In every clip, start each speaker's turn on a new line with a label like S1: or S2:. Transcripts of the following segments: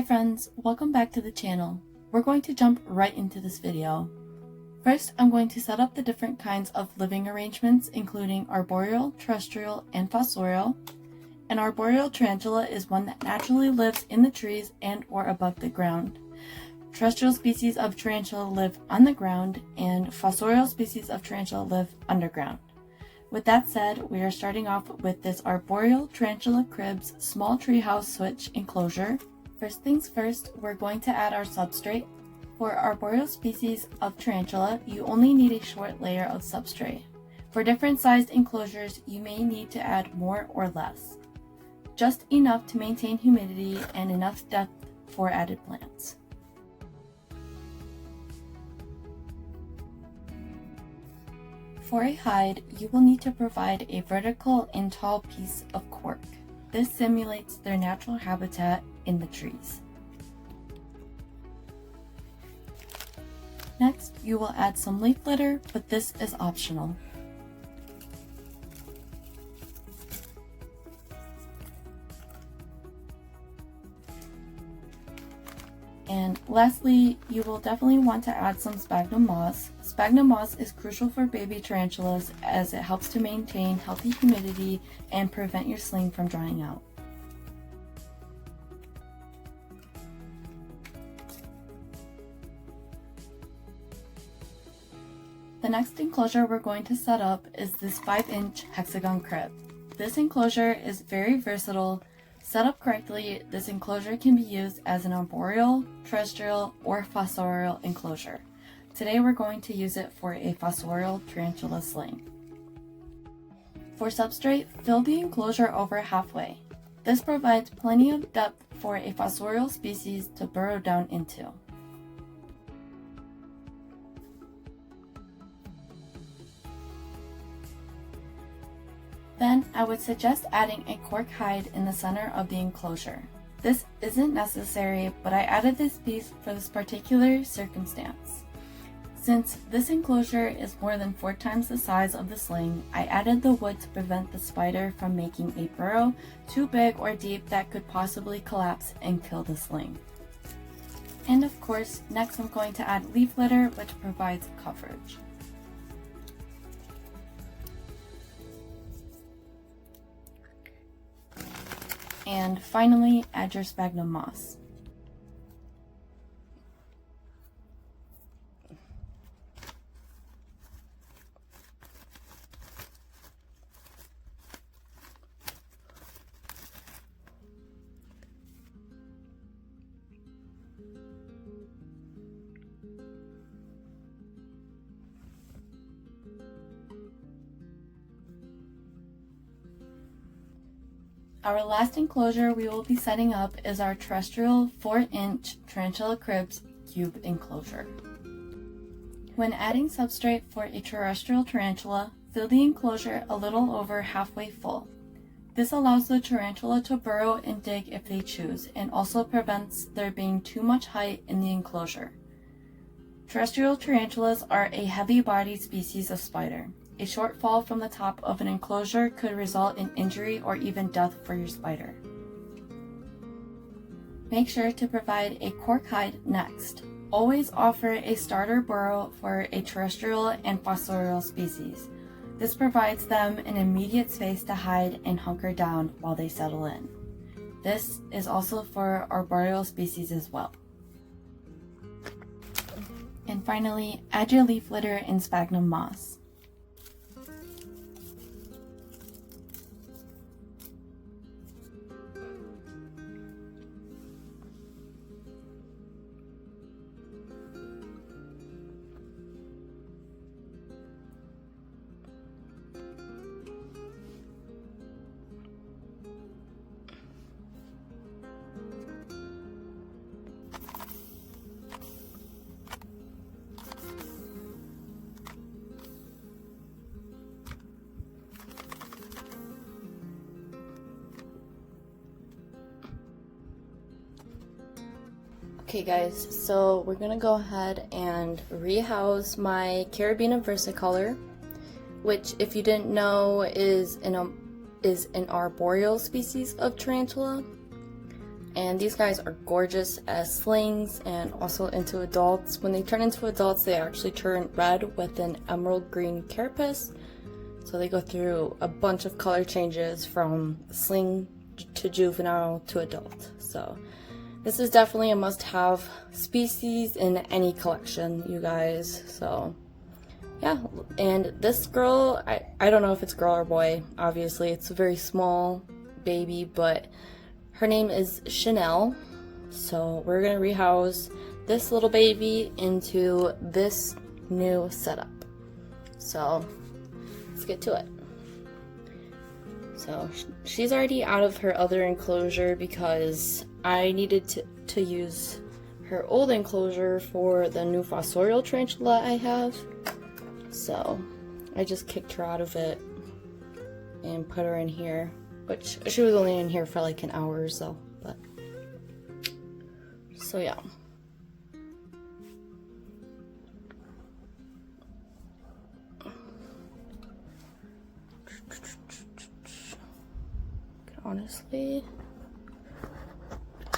S1: Hi friends, welcome back to the channel. We're going to jump right into this video. First, I'm going to set up the different kinds of living arrangements, including arboreal, terrestrial, and fossorial. An arboreal tarantula is one that naturally lives in the trees and or above the ground. Terrestrial species of tarantula live on the ground, and fossorial species of tarantula live underground. With that said, we are starting off with this arboreal tarantula cribs small treehouse switch enclosure. First things first, we're going to add our substrate. For arboreal species of tarantula, you only need a short layer of substrate. For different sized enclosures, you may need to add more or less. Just enough to maintain humidity and enough depth for added plants. For a hide, you will need to provide a vertical and tall piece of cork. This simulates their natural habitat in the trees. Next, you will add some leaf litter, but this is optional. And lastly, you will definitely want to add some sphagnum moss. Sphagnum moss is crucial for baby tarantulas as it helps to maintain healthy humidity and prevent your sling from drying out. The next enclosure we're going to set up is this 5-inch hexagon crib. This enclosure is very versatile. Set up correctly, this enclosure can be used as an arboreal, terrestrial, or fossorial enclosure. Today we're going to use it for a fossorial tarantula sling. For substrate, fill the enclosure over halfway. This provides plenty of depth for a fossorial species to burrow down into. Then I would suggest adding a cork hide in the center of the enclosure. This isn't necessary, but I added this piece for this particular circumstance. Since this enclosure is more than 4 times the size of the sling, I added the wood to prevent the spider from making a burrow too big or deep that could possibly collapse and kill the sling. And of course, next I'm going to add leaf litter, which provides coverage. And finally, add your sphagnum moss. Our last enclosure we will be setting up is our terrestrial 4-inch tarantula cribs cube enclosure. When adding substrate for a terrestrial tarantula, fill the enclosure a little over halfway full. This allows the tarantula to burrow and dig if they choose, and also prevents there being too much height in the enclosure. Terrestrial tarantulas are a heavy-bodied species of spider. A short fall from the top of an enclosure could result in injury or even death for your spider. Make sure to provide a cork hide next. Always offer a starter burrow for a terrestrial and fossorial species. This provides them an immediate space to hide and hunker down while they settle in. This is also for arboreal species as well. And finally, add your leaf litter and sphagnum moss. Okay guys, so we're gonna go ahead and rehouse my Carabina versicolor, which if you didn't know is an arboreal species of tarantula. And these guys are gorgeous as slings and also into adults. When they turn into adults, they actually turn red with an emerald green carapace. So they go through a bunch of color changes from sling to juvenile to adult. So this is definitely a must-have species in any collection, you guys. So yeah, and this girl, I don't know if it's girl or boy. Obviously, it's a very small baby, but her name is Chanel. So we're gonna rehouse this little baby into this new setup. So let's get to it. So she's already out of her other enclosure because I needed to use her old enclosure for the new Fossorial tarantula I have. So I just kicked her out of it and put her in here, which she was only in here for like an hour or so, but so yeah. Honestly,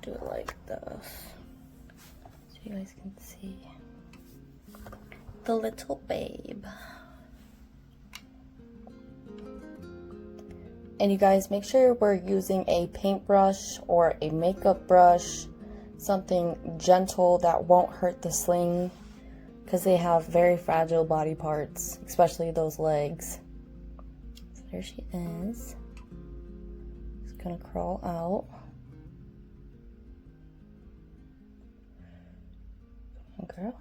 S1: do it like this so you guys can see the little babe. And you guys make sure we're using a paintbrush or a makeup brush, something gentle that won't hurt the sling, because they have very fragile body parts, especially those legs. So there she is. Just gonna crawl out. Come on, girl.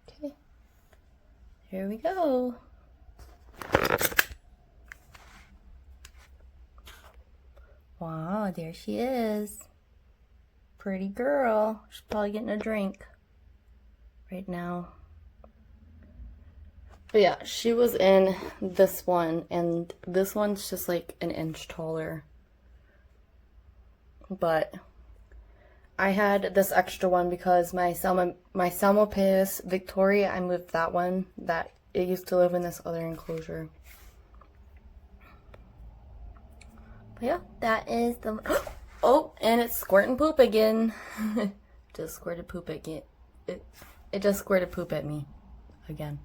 S1: Okay. Here we go. Wow, there she is. Pretty girl. She's probably getting a drink right now. But yeah, she was in this one, and this one's just like an inch taller. But I had this extra one because my Salmopaeus Victoria, I moved that one. That it used to live in this other enclosure. But yeah, that is the oh, and it's squirting poop again. Just squirted poop again. It just squirted poop at me again.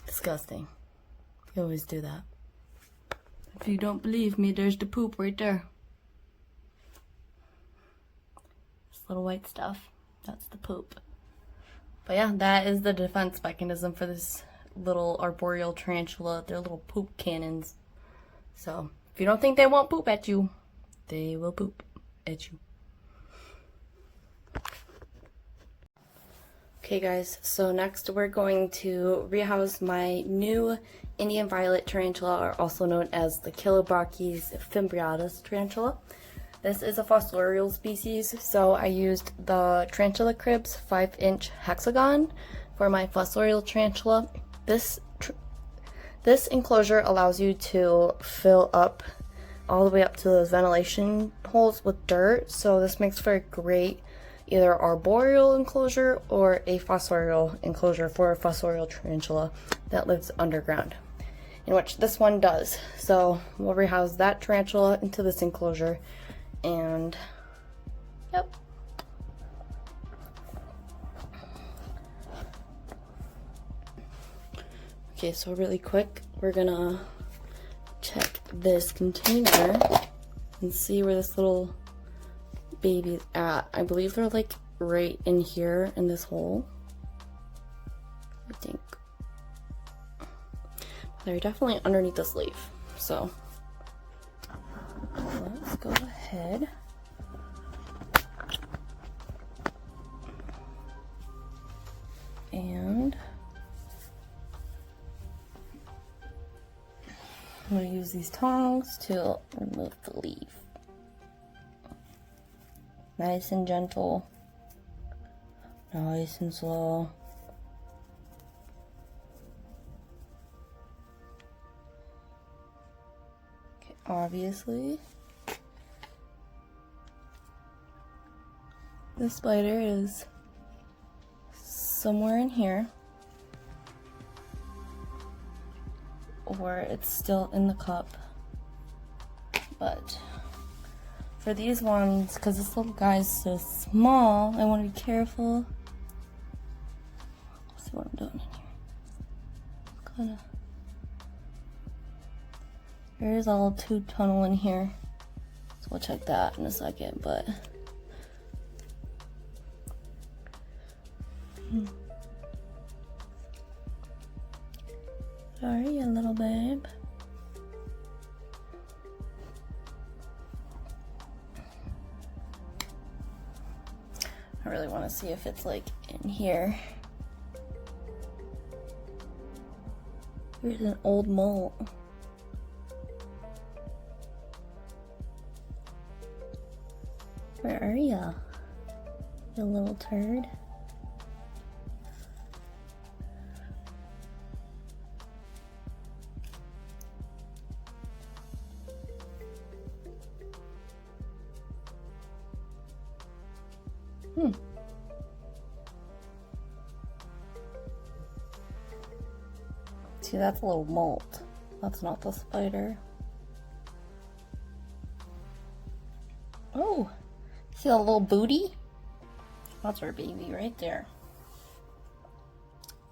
S1: Disgusting. You always do that. If you don't believe me, there's the poop right there. This little white stuff, that's the poop. But yeah, that is the defense mechanism for this little arboreal tarantula. They're little poop cannons. So if you don't think they won't poop at you, they will poop at you. Okay guys, so next we're going to rehouse my new Indian violet tarantula, or also known as the Kilobrachys fimbriatus tarantula. This is a fossorial species, so I used the Tarantula Cribs 5-inch hexagon for my fossorial tarantula. This enclosure allows you to fill up all the way up to those ventilation holes with dirt, so this makes for a great either arboreal enclosure or a fossorial enclosure for a fossorial tarantula that lives underground, in which this one does. So we'll rehouse that tarantula into this enclosure, and yep. Okay, so really quick, we're gonna check this container and see where this little baby's at. I believe they're like right in here in this hole, I think. They're definitely underneath this leaf, so let's go ahead and I'm going to use these tongs to remove the leaf. Nice and gentle, nice and slow. Okay, obviously the spider is somewhere in here. where it's still in the cup. But for these ones, because this little guy's so small, I want to be careful. Let's see what I'm doing in here. Kind of. There is a little tube tunnel in here, so we'll check that in a second. But sorry, you little babe. I really want to see if it's like in here. Here's an old mole. Where are ya, you little turd? See, that's a little molt. That's not the spider. Oh, see a little booty? That's our baby right there.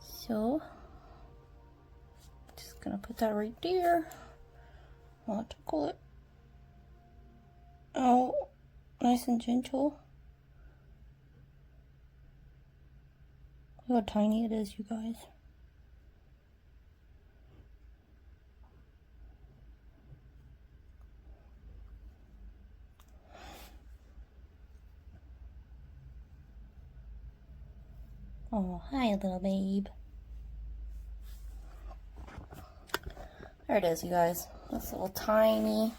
S1: So, just gonna put that right there. I'll tickle it. Oh, nice and gentle. Look how tiny it is, you guys. Oh, hi, little babe. There it is, you guys. This little tiny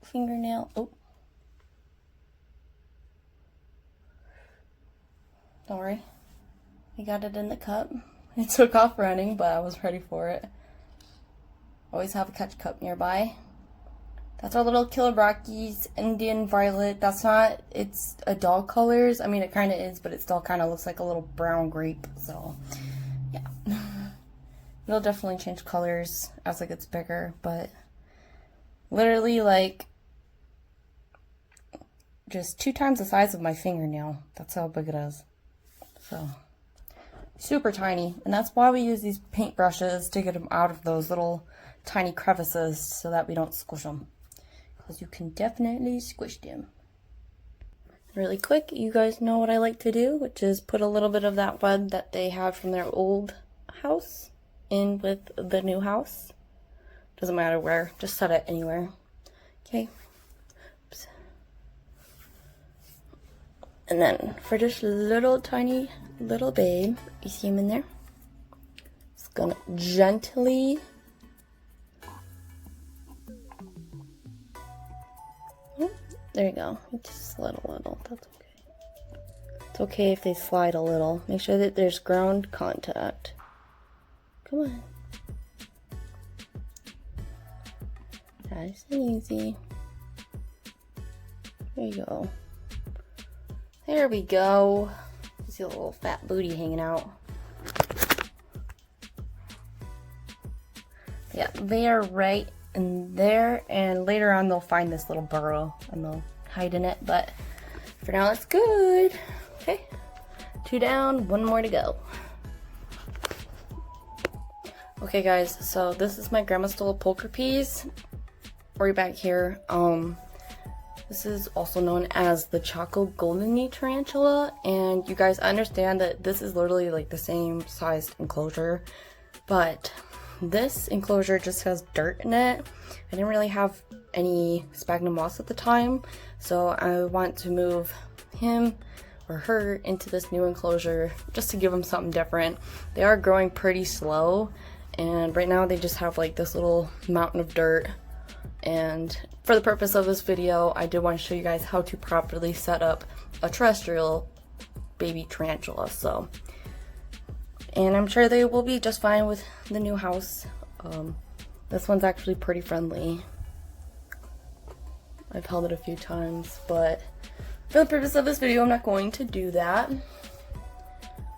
S1: fingernail. Oh. Don't worry. I got it in the cup. It took off running, but I was ready for it. Always have a catch cup nearby. That's our little Killer Rockies Indian Violet. That's not, it's a dog colors. I mean, it kind of is, but it still kind of looks like a little brown grape. So, yeah. It'll definitely change colors as it gets bigger, but literally like just 2 times the size of my fingernail. That's how big it is. So, super tiny. And that's why we use these paint brushes to get them out of those little tiny crevices so that we don't squish them. Because you can definitely squish them. Really quick, you guys know what I like to do, which is put a little bit of that web that they had from their old house in with the new house. Doesn't matter where, just set it anywhere. Okay. Oops. And then for this little tiny little babe, you see him in there? Just gonna gently there you go. It just slide a little. That's okay. It's okay if they slide a little. Make sure that there's ground contact. Come on. Nice and easy. There you go. There we go. You see a little fat booty hanging out. Yeah, they are right in there, and later on they'll find this little burrow and they'll hide in it, but for now it's good. Okay, 2 down, 1 more to go. Okay guys, so this is my grandma stole polka piece right back here. This is also known as the Choco Goldeny tarantula, and you guys understand that this is literally like the same sized enclosure, but this enclosure just has dirt in it. I didn't really have any sphagnum moss at the time, so I want to move him or her into this new enclosure just to give them something different. They are growing pretty slow, and right now they just have like this little mountain of dirt. And for the purpose of this video, I did want to show you guys how to properly set up a terrestrial baby tarantula. So, and I'm sure they will be just fine with the new house. This one's actually pretty friendly. I've held it a few times, but for the purpose of this video, I'm not going to do that.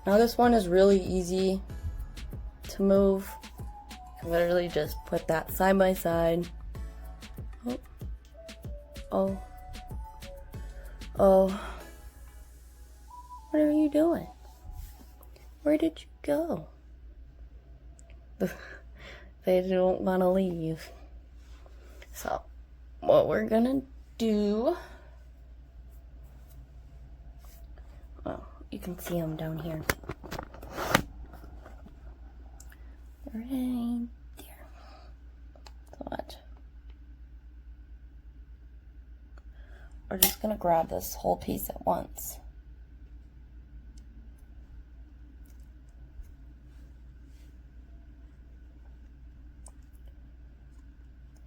S1: Now this one is really easy to move.
S2: Literally just put that side by side. Oh. Oh. Oh. What are you doing? Where did you go? They don't want to leave. So, what we're gonna do... Oh, you can see them down here. Right there. So watch. We're just gonna grab this whole piece at once.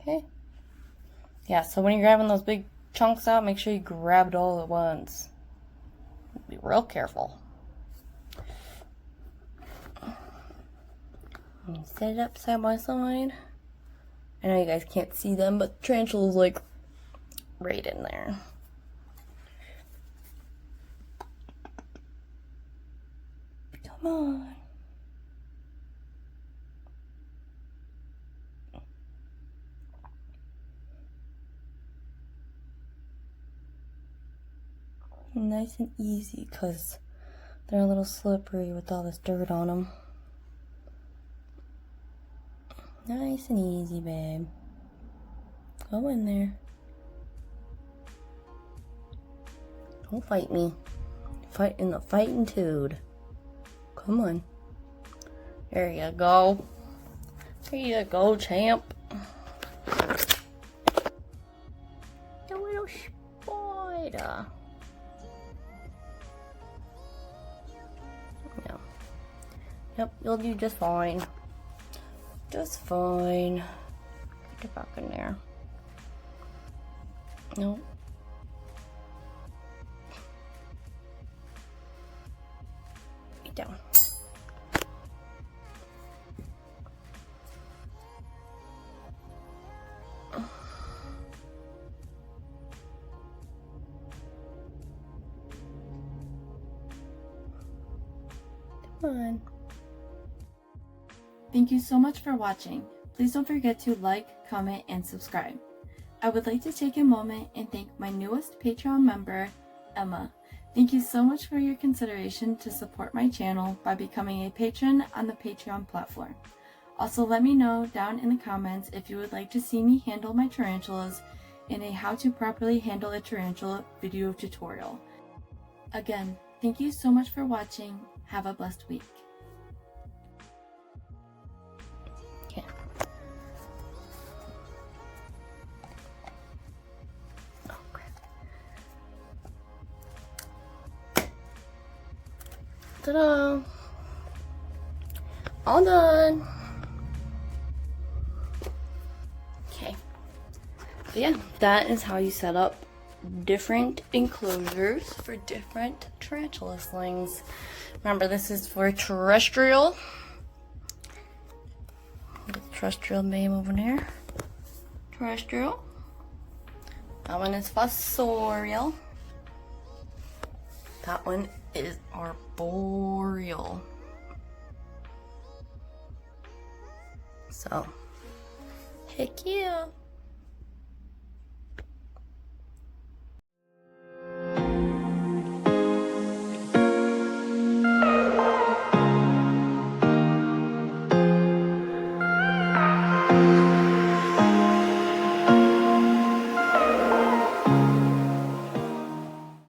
S2: Okay. Yeah, so when you're grabbing those big chunks out, make sure you grab it all at once. Be real careful. And set it up side by side. I know you guys can't see them, but the tarantula's like right in there. Come on. Nice and easy, because they're a little slippery with all this dirt on them. Nice and easy, babe. Go in there. Don't fight me. Fight in the fighting dude. Come on. There you go. There you go, champ. The little spider. Yeah. Yep, you'll do just fine. Just fine. Get back in there. No. Get down. Come on.
S1: Thank you so much for watching. Please don't forget to like, comment, and subscribe. I would like to take a moment and thank my newest Patreon member, Emma. Thank you so much for your consideration to support my channel by becoming a patron on the Patreon platform. Also, let me know down in the comments if you would like to see me handle my tarantulas in a how to properly handle a tarantula video tutorial. Again, thank you so much for watching. Have a blessed week.
S2: Okay. Oh, crap. Ta-da! All done. Okay. So yeah, that is how you set up different enclosures for different tarantula slings. Remember, this is for terrestrial. The terrestrial name over there. Terrestrial. That one is Fossorial. That one is Arboreal. So, heck yeah.